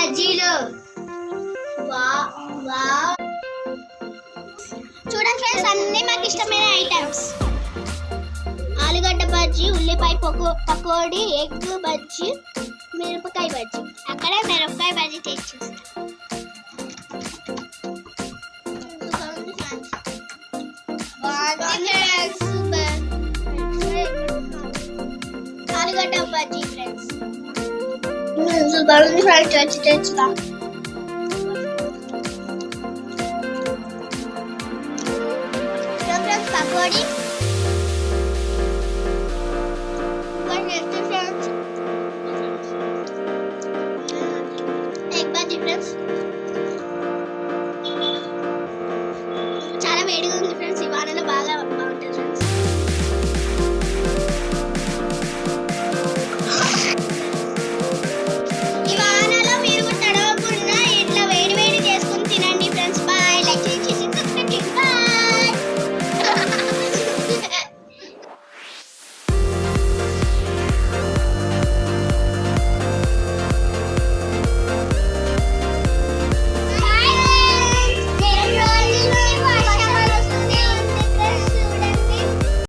బజ్జీలు. చూడండి ఫ్రెండ్స్, అన్ని మాకు ఇష్టమైన ఐటమ్స్. ఆలుగడ్డ బజ్జీ, ఉల్లిపాయ పకోడీ, ఎగ్ బజ్జీ, మిరపకాయ బజ్జీ. అక్కడే మిరపకాయ బజ్జీ టేస్ట్ చేస్తాం. ఆలుగడ్డ బజ్జీ ఫ్రెండ్స్, బాగుంది ఫ్రెండ్స్. తెచ్చుతా పకోడీ